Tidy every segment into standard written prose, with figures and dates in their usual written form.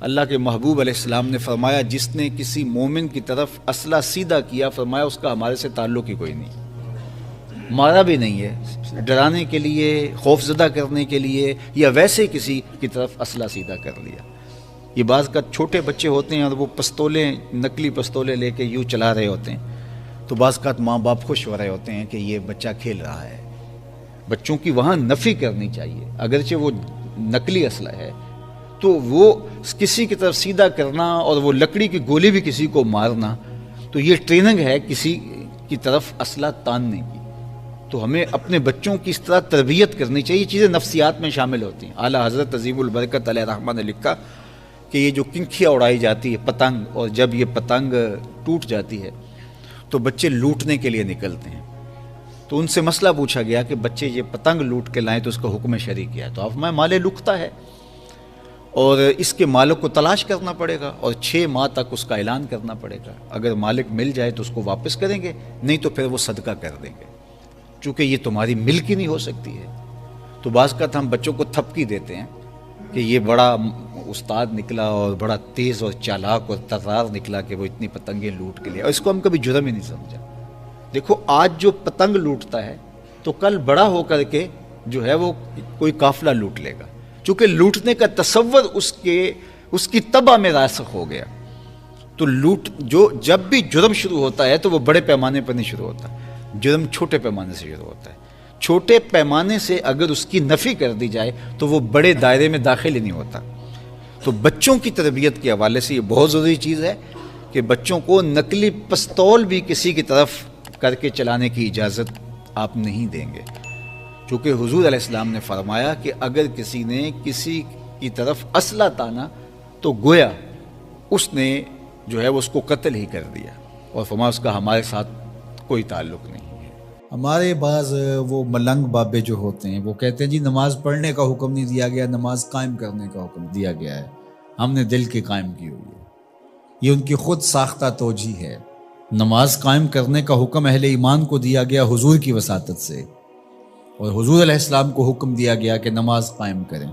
اللہ کے محبوب علیہ السلام نے فرمایا جس نے کسی مومن کی طرف اسلحہ سیدھا کیا، فرمایا اس کا ہمارے سے تعلق ہی کوئی نہیں، مارا بھی نہیں ہے، ڈرانے کے لیے، خوف زدہ کرنے کے لیے، یا ویسے کسی کی طرف اسلحہ سیدھا کر لیا۔ یہ بعض کا چھوٹے بچے ہوتے ہیں اور وہ پستولیں، نقلی پستولیں لے کے یوں چلا رہے ہوتے ہیں، تو بعض کا ماں باپ خوش ہو رہے ہوتے ہیں کہ یہ بچہ کھیل رہا ہے۔ بچوں کی وہاں نفی کرنی چاہیے، اگرچہ وہ نقلی اسلحہ ہے تو وہ کسی کی طرف سیدھا کرنا اور وہ لکڑی کی گولی بھی کسی کو مارنا، تو یہ ٹریننگ ہے کسی کی طرف اسلحہ تاننے کی۔ تو ہمیں اپنے بچوں کی اس طرح تربیت کرنی چاہیے، یہ چیزیں نفسیات میں شامل ہوتی ہیں۔ اعلیٰ حضرت عظیم البرکت علیہ رحمہ نے لکھا کہ یہ جو کنکھیاں اڑائی جاتی ہے پتنگ، اور جب یہ پتنگ ٹوٹ جاتی ہے تو بچے لوٹنے کے لیے نکلتے ہیں، تو ان سے مسئلہ پوچھا گیا کہ بچے یہ پتنگ لوٹ کے لائیں تو اس کا حکم شرعی کیا ہے؟ تو آپ میں مال لکھتا ہے اور اس کے مالک کو تلاش کرنا پڑے گا اور 6 ماہ تک اس کا اعلان کرنا پڑے گا، اگر مالک مل جائے تو اس کو واپس کریں گے، نہیں تو پھر وہ صدقہ کر دیں گے، چونکہ یہ تمہاری ملک ہی نہیں ہو سکتی ہے۔ تو بعض کا ہم بچوں کو تھپکی دیتے ہیں کہ یہ بڑا استاد نکلا اور بڑا تیز اور چالاک اور طرار نکلا کہ وہ اتنی پتنگیں لوٹ کے لیا، اور اس کو ہم کبھی جرم ہی نہیں سمجھا۔ دیکھو آج جو پتنگ لوٹتا ہے تو کل بڑا ہو کر کے جو ہے وہ کوئی قافلہ لوٹ لے گا، چونکہ لوٹنے کا تصور اس کی طبع میں راسخ ہو گیا۔ تو جب بھی جرم شروع ہوتا ہے تو وہ بڑے پیمانے پر نہیں شروع ہوتا، جرم چھوٹے پیمانے سے شروع ہوتا ہے۔ چھوٹے پیمانے سے اگر اس کی نفی کر دی جائے تو وہ بڑے دائرے میں داخل ہی نہیں ہوتا۔ تو بچوں کی تربیت کے حوالے سے یہ بہت ضروری چیز ہے کہ بچوں کو نقلی پستول بھی کسی کی طرف کر کے چلانے کی اجازت آپ نہیں دیں گے، چونکہ حضور علیہ السلام نے فرمایا کہ اگر کسی نے کسی کی طرف اسلحہ تانا تو گویا اس نے جو ہے وہ اس کو قتل ہی کر دیا، اور فرمایا اس کا ہمارے ساتھ کوئی تعلق نہیں ہے۔ ہمارے بعض وہ ملنگ بابے جو ہوتے ہیں وہ کہتے ہیں جی نماز پڑھنے کا حکم نہیں دیا گیا، نماز قائم کرنے کا حکم دیا گیا ہے، ہم نے دل کی قائم کی ہوئی ہے۔ یہ ان کی خود ساختہ توجیہ ہے۔ نماز قائم کرنے کا حکم اہل ایمان کو دیا گیا حضور کی وساطت سے، اور حضور علیہ السلام کو حکم دیا گیا کہ نماز قائم کریں،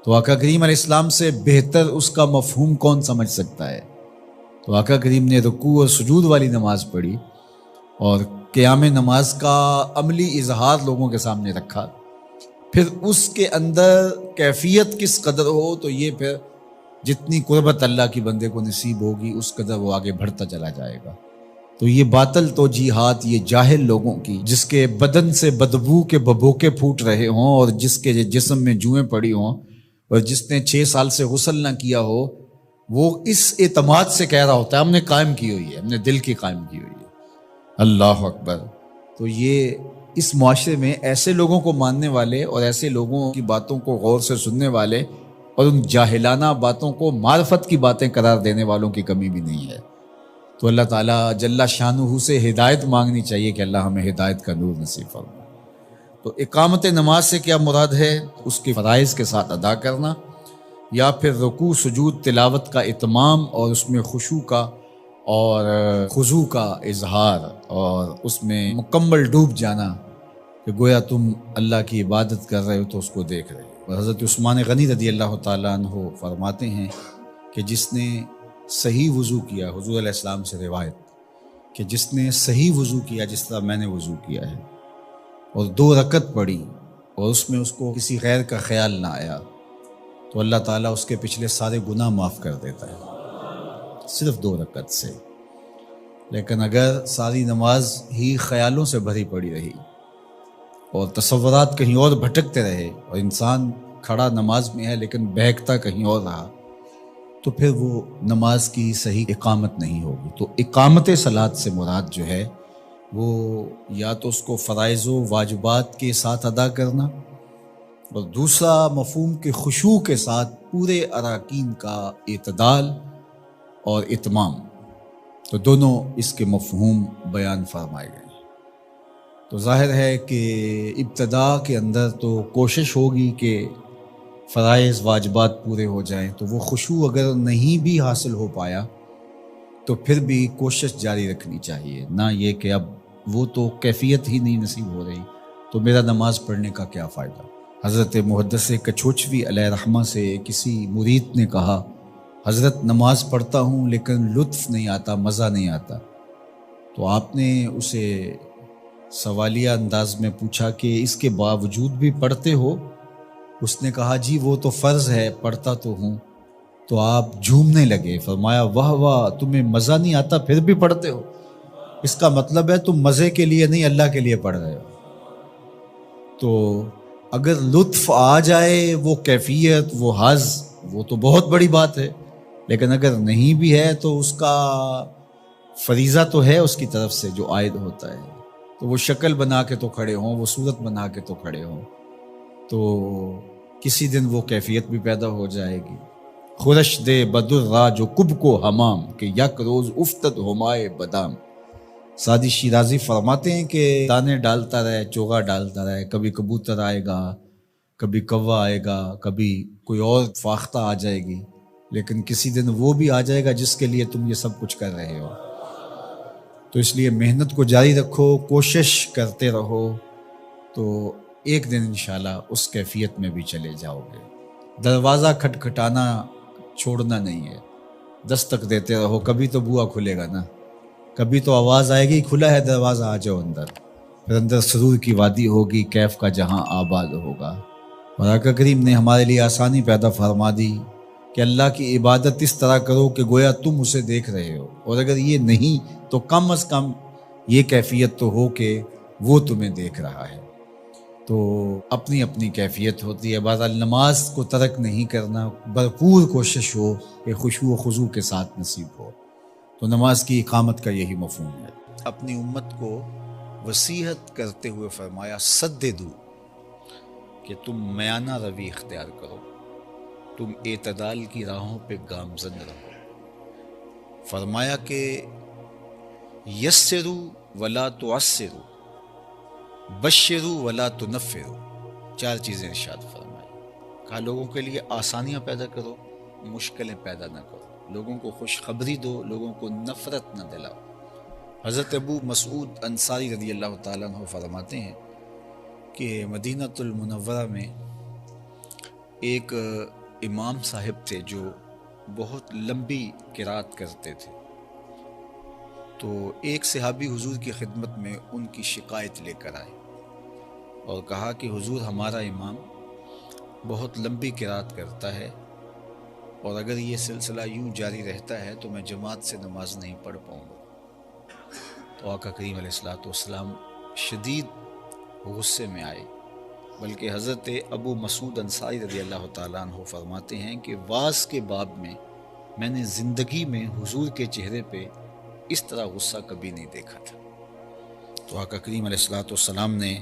تو آقا کریم علیہ السلام سے بہتر اس کا مفہوم کون سمجھ سکتا ہے؟ تو آقا کریم نے رکوع اور سجود والی نماز پڑھی اور قیام نماز کا عملی اظہار لوگوں کے سامنے رکھا، پھر اس کے اندر کیفیت کس قدر ہو تو یہ پھر جتنی قربت اللہ کی بندے کو نصیب ہوگی اس قدر وہ آگے بڑھتا چلا جائے گا۔ تو یہ باطل توجیہات یہ جاہل لوگوں کی، جس کے بدن سے بدبو کے ببوکے پھوٹ رہے ہوں اور جس کے جسم میں جوئیں پڑی ہوں اور جس نے 6 سال سے غسل نہ کیا ہو، وہ اس اعتماد سے کہہ رہا ہوتا ہے ہم نے قائم کی ہوئی ہے، ہم نے دل کی قائم کی ہوئی ہے۔ اللہ اکبر۔ تو یہ اس معاشرے میں ایسے لوگوں کو ماننے والے اور ایسے لوگوں کی باتوں کو غور سے سننے والے اور ان جاہلانہ باتوں کو معرفت کی باتیں قرار دینے والوں کی کمی بھی نہیں ہے۔ تو اللہ تعالیٰ جل شانہ سے ہدایت مانگنی چاہیے کہ اللہ ہمیں ہدایت کا نور نصیب فرمائے۔ تو اقامت نماز سے کیا مراد ہے؟ اس کے فرائض کے ساتھ ادا کرنا، یا پھر رکوع سجود تلاوت کا اتمام اور اس میں خشوع کا اور خضوع کا اظہار اور اس میں مکمل ڈوب جانا کہ گویا تم اللہ کی عبادت کر رہے ہو تو اس کو دیکھ رہے ہو۔ اور حضرت عثمان غنی رضی اللہ تعالیٰ عنہ فرماتے ہیں کہ جس نے صحیح وضو کیا، حضور علیہ السلام سے روایت کہ جس نے صحیح وضو کیا جس طرح میں نے وضو کیا ہے اور 2 رکعت پڑھی اور اس میں اس کو کسی غیر کا خیال نہ آیا تو اللہ تعالیٰ اس کے پچھلے سارے گناہ معاف کر دیتا ہے، صرف 2 رکعت سے۔ لیکن اگر ساری نماز ہی خیالوں سے بھری پڑی رہی اور تصورات کہیں اور بھٹکتے رہے اور انسان کھڑا نماز میں ہے لیکن بہکتا کہیں اور رہا تو پھر وہ نماز کی صحیح اقامت نہیں ہوگی۔ تو اقامت صلاۃ سے مراد جو ہے وہ یا تو اس کو فرائض و واجبات کے ساتھ ادا کرنا، اور دوسرا مفہوم کے خشوع کے ساتھ پورے اراکین کا اعتدال اور اتمام، تو دونوں اس کے مفہوم بیان فرمائے گئے۔ تو ظاہر ہے کہ ابتدا کے اندر تو کوشش ہوگی کہ فرائض واجبات پورے ہو جائیں، تو وہ خشوع اگر نہیں بھی حاصل ہو پایا تو پھر بھی کوشش جاری رکھنی چاہیے، نہ یہ کہ اب وہ تو کیفیت ہی نہیں نصیب ہو رہی تو میرا نماز پڑھنے کا کیا فائدہ۔ حضرت محدث کچھوچوی علیہ رحمہ سے کسی مرید نے کہا حضرت نماز پڑھتا ہوں لیکن لطف نہیں آتا، مزہ نہیں آتا. تو آپ نے اسے سوالیہ انداز میں پوچھا کہ اس کے باوجود بھی پڑھتے ہو؟ اس نے کہا جی وہ تو فرض ہے، پڑھتا تو ہوں. تو آپ جھومنے لگے. فرمایا واہ واہ، تمہیں مزہ نہیں آتا پھر بھی پڑھتے ہو؟ اس کا مطلب ہے تم مزے کے لیے نہیں، اللہ کے لیے پڑھ رہے ہو. تو اگر لطف آ جائے، وہ کیفیت، وہ حظ، وہ تو بہت بڑی بات ہے. لیکن اگر نہیں بھی ہے تو اس کا فریضہ تو ہے اس کی طرف سے جو عائد ہوتا ہے. تو وہ شکل بنا کے تو کھڑے ہوں، وہ صورت بنا کے تو کھڑے ہوں، تو کسی دن وہ کیفیت بھی پیدا ہو جائے گی. خورش دے بدر را جو کب کو حمام، کہ یک روز افتد ہمائے بادام. سعدی شیرازی فرماتے ہیں کہ دانے ڈالتا رہے، چوغا ڈالتا رہے، کبھی کبوتر آئے گا، کبھی کوا آئے گا، کبھی کوئی اور فاختہ آ جائے گی، لیکن کسی دن وہ بھی آ جائے گا جس کے لیے تم یہ سب کچھ کر رہے ہو. تو اس لیے محنت کو جاری رکھو، کوشش کرتے رہو، تو ایک دن انشاءاللہ اس کیفیت میں بھی چلے جاؤ گے. دروازہ کھٹکھٹانا چھوڑنا نہیں ہے، دستک دیتے رہو، کبھی تو بوا کھلے گا نا، کبھی تو آواز آئے گی کھلا ہے دروازہ، آ جاؤ اندر. پھر اندر سرور کی وادی ہوگی، کیف کا جہاں آباد ہوگا. اور آقا کریم نے ہمارے لیے آسانی پیدا فرما دی کہ اللہ کی عبادت اس طرح کرو کہ گویا تم اسے دیکھ رہے ہو، اور اگر یہ نہیں تو کم از کم یہ کیفیت تو ہو کہ وہ تمہیں دیکھ رہا ہے. تو اپنی اپنی کیفیت ہوتی ہے. بہرحال نماز کو ترک نہیں کرنا، بھرپور کوشش ہو کہ خشوع و خضوع کے ساتھ نصیب ہو. تو نماز کی اقامت کا یہی مفہوم ہے. اپنی امت کو وصیحت کرتے ہوئے فرمایا سددو، کہ تم میانہ روی اختیار کرو، تم اعتدال کی راہوں پہ گامزن رہو. فرمایا کہ یسرو ولا تعسرو، بشرو ولا تنفرو. 4 چیزیں ارشاد فرمائی. کہا لوگوں کے لیے آسانیاں پیدا کرو، مشکلیں پیدا نہ کرو. لوگوں کو خوشخبری دو، لوگوں کو نفرت نہ دلاؤ. حضرت ابو مسعود انصاری رضی اللہ تعالیٰ عنہ فرماتے ہیں کہ مدینۃ المنورہ میں ایک امام صاحب تھے جو بہت لمبی قرات کرتے تھے. تو ایک صحابی حضور کی خدمت میں ان کی شکایت لے کر آئے اور کہا کہ حضور ہمارا امام بہت لمبی قرات کرتا ہے، اور اگر یہ سلسلہ یوں جاری رہتا ہے تو میں جماعت سے نماز نہیں پڑھ پاؤں گا. تو آقا کریم علیہ الصلوۃ والسلام شدید غصے میں آئے. بلکہ حضرت ابو مسعود انصاری رضی اللہ تعالیٰ عنہ فرماتے ہیں کہ واعظ کے باب میں نے زندگی میں حضور کے چہرے پہ اس طرح غصہ کبھی نہیں دیکھا تھا. تو آقا کریم علیہ الصلوۃ والسلام نے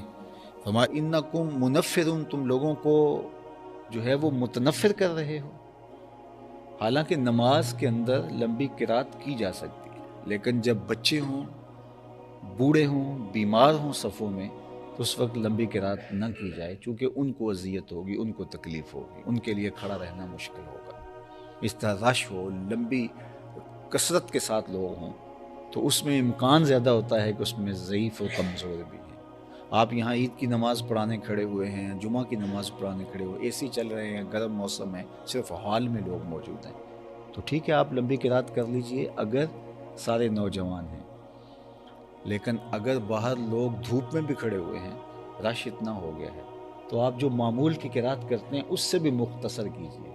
فرمایا انکم منفرون، تم لوگوں کو جو ہے وہ متنفر کر رہے ہو. حالانکہ نماز کے اندر لمبی قرات کی جا سکتی ہے، لیکن جب بچے ہوں، بوڑھے ہوں، بیمار ہوں صفوں میں، تو اس وقت لمبی قرات نہ کی جائے، چونکہ ان کو اذیت ہوگی، ان کو تکلیف ہوگی، ان کے لیے کھڑا رہنا مشکل ہوگا. اس طرح رش ہو، لمبی کثرت کے ساتھ لوگ ہوں، تو اس میں امکان زیادہ ہوتا ہے کہ اس میں ضعیف و کمزور بھی ہیں. آپ یہاں عید کی نماز پڑھانے کھڑے ہوئے ہیں، جمعہ کی نماز پڑھانے کھڑے ہوئے، اے سی چل رہے ہیں، گرم موسم ہے، صرف ہال میں لوگ موجود ہیں، تو ٹھیک ہے آپ لمبی قرات کر لیجئے اگر سارے نوجوان ہیں. لیکن اگر باہر لوگ دھوپ میں بھی کھڑے ہوئے ہیں، رش اتنا ہو گیا ہے، تو آپ جو معمول کی قرات کرتے ہیں اس سے بھی مختصر کیجئے.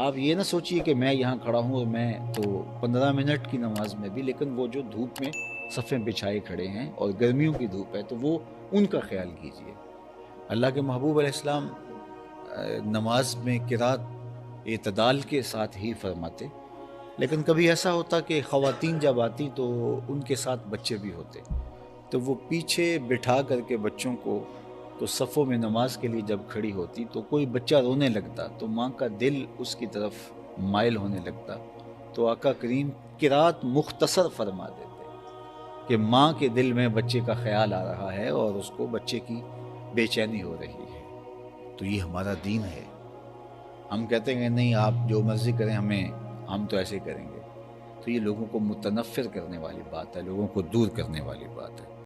آپ یہ نہ سوچئے کہ میں یہاں کھڑا ہوں اور میں تو 15 منٹ کی نماز میں بھی، لیکن وہ جو دھوپ میں صفیں بچھائے کھڑے ہیں اور گرمیوں کی دھوپ ہے تو وہ ان کا خیال کیجئے. اللہ کے محبوب علیہ السلام نماز میں قرات اعتدال کے ساتھ ہی فرماتے، لیکن کبھی ایسا ہوتا کہ خواتین جب آتی تو ان کے ساتھ بچے بھی ہوتے، تو وہ پیچھے بٹھا کر کے بچوں کو، تو صفوں میں نماز کے لیے جب کھڑی ہوتی تو کوئی بچہ رونے لگتا تو ماں کا دل اس کی طرف مائل ہونے لگتا، تو آقا کریم قرات مختصر فرما دیتے کہ ماں کے دل میں بچے کا خیال آ رہا ہے اور اس کو بچے کی بے چینی ہو رہی ہے. تو یہ ہمارا دین ہے. ہم کہتے ہیں نہیں آپ جو مرضی کریں، ہم تو ایسے کریں گے، تو یہ لوگوں کو متنفر کرنے والی بات ہے، لوگوں کو دور کرنے والی بات ہے.